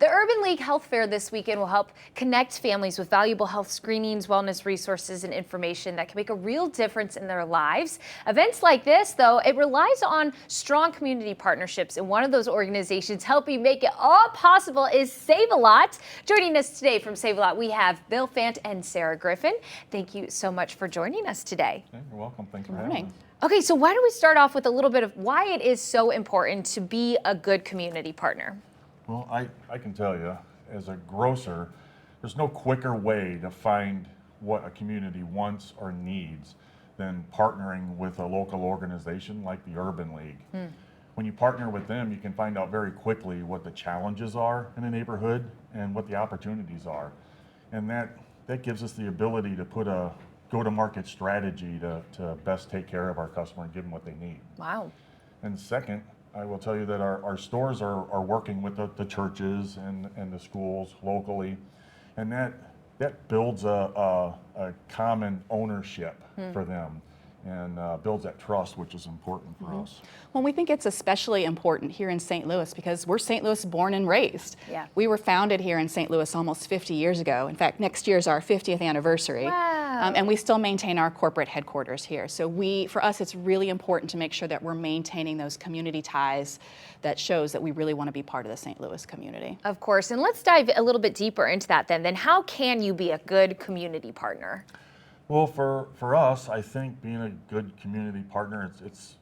The Urban League Health Fair this weekend will help connect families with valuable health screenings, wellness resources, and information that can make a real difference in their lives. Events like this, though, it relies on strong community partnerships, and one of those organizations helping make it all possible is Save a Lot. Joining us today from Save a Lot, we have Bill Fant and Sarah Griffin. Thank you so much for joining us today. Yeah, you're welcome. Thanks for having us. Okay, so why don't we start off with a little bit of why it is so important to be a good community partner? Well, I can tell you, as a grocer, there's no quicker way to find what a community wants or needs than partnering with a local organization like the Urban League. When you partner with them, you can find out very quickly what the challenges are in a neighborhood and what the opportunities are. And that gives us the ability to put a go-to-market strategy to best take care of our customer and give them what they need. Wow. And second, I will tell you that our stores are working with the churches and the schools locally, and that builds a common ownership for them, and builds that trust, which is important for us. Well, we think it's especially important here in St. Louis because we're St. Louis born and raised. Yeah. We were founded here in St. Louis almost 50 years ago. In fact, next year is our 50th anniversary. Wow. And we still maintain our corporate headquarters here. So for us, it's really important to make sure that we're maintaining those community ties that shows that we really want to be part of the St. Louis community. Of course, and let's dive a little bit deeper into that then. Then how can you be a good community partner? Well, for us, I think being a good community partner, it's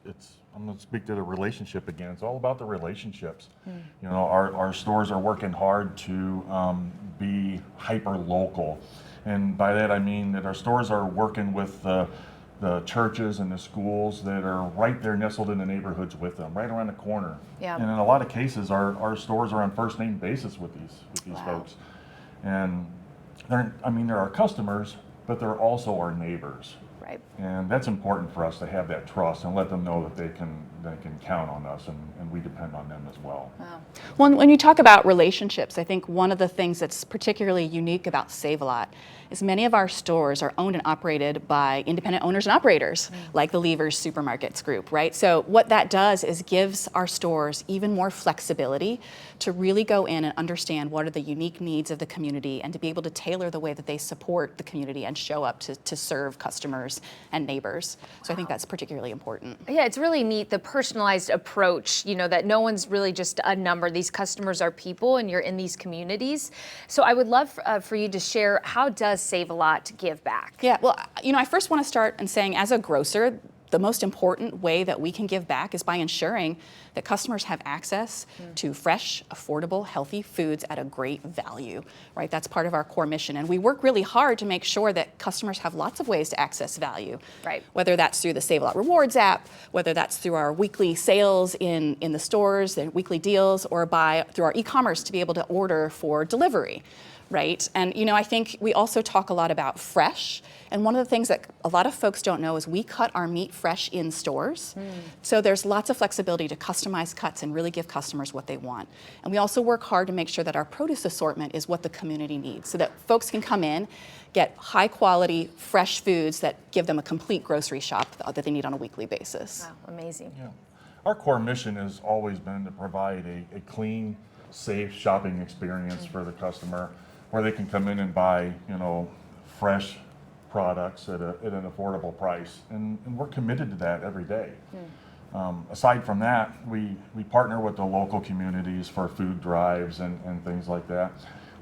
I'm going to speak to the relationship again. It's all about the relationships. You know, our stores are working hard to be hyper local, and by that I mean that our stores are working with the churches and the schools that are right there nestled in the neighborhoods with them, right around the corner. Yeah. And in a lot of cases, our stores are on first name basis with these Wow. folks, and they're our customers, but they're also our neighbors. Right. And that's important for us to have that trust and let them know that they can count on us, and we depend on them as well. Wow. Well, when you talk about relationships, I think one of the things that's particularly unique about Save a Lot is many of our stores are owned and operated by independent owners and operators, like the Levers Supermarkets Group, right? So what that does is gives our stores even more flexibility to really go in and understand what are the unique needs of the community and to be able to tailor the way that they support the community and show up to serve customers and neighbors. So I think that's particularly important. Yeah, it's really neat, the personalized approach, you know, that no one's really just a number. These customers are people and you're in these communities. So I would love for you to share, how does Save a Lot give back? Yeah, well, you know, I first want to start in saying as a grocer, the most important way that we can give back is by ensuring that customers have access to fresh, affordable, healthy foods at a great value, right? That's part of our core mission. And we work really hard to make sure that customers have lots of ways to access value. Right. Whether that's through the Save a Lot Rewards app, whether that's through our weekly sales in the stores, the weekly deals, or through our e-commerce to be able to order for delivery. Right, and you know, I think we also talk a lot about fresh, and one of the things that a lot of folks don't know is we cut our meat fresh in stores, so there's lots of flexibility to customize cuts and really give customers what they want. And we also work hard to make sure that our produce assortment is what the community needs, so that folks can come in, get high quality, fresh foods that give them a complete grocery shop that they need on a weekly basis. Wow, amazing. Yeah. Our core mission has always been to provide a clean, safe shopping experience for the customer, where they can come in and buy, you know, fresh products at an affordable price, and we're committed to that every day. Aside from that, we partner with the local communities for food drives and things like that.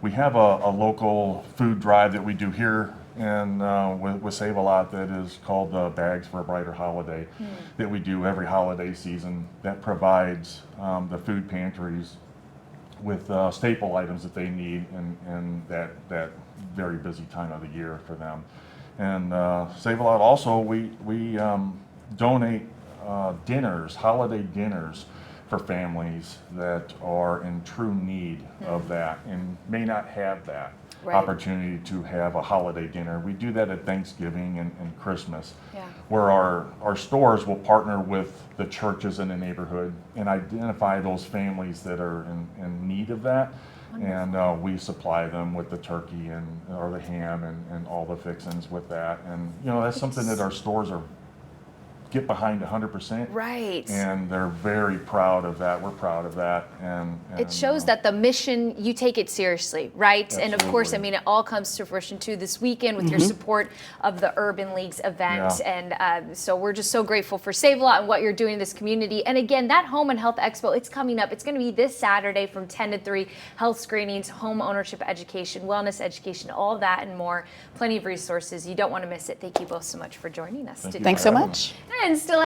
We have a local food drive that we do here with Save a Lot that is called Bags for a Brighter Holiday, that we do every holiday season, that provides the food pantries with staple items that they need in that very busy time of the year for them. And Save a Lot also, we donate dinners, holiday dinners, for families that are in true need of that and may not have that opportunity to have a holiday dinner. We do that at Thanksgiving and Christmas, where our stores will partner with the churches in the neighborhood and identify those families that are in need of that. And we supply them with the turkey or the ham and all the fixings with that. And you know, that's something that our stores get behind 100%. Right. And they're very proud of that. We're proud of that. It shows that the mission, you take it seriously, right? And of course, I Absolutely. mean, it all comes to fruition too this weekend with your support of the Urban Leagues event. Yeah. And so we're just so grateful for Save a Lot and what you're doing in this community. And again, that Home and Health Expo, it's coming up. It's going to be this Saturday from 10 to 3. Health screenings, home ownership education, wellness education, all of that and more. Plenty of resources. You don't want to miss it. Thank you both so much for joining us Thank today. you Thanks for so having much. us. And still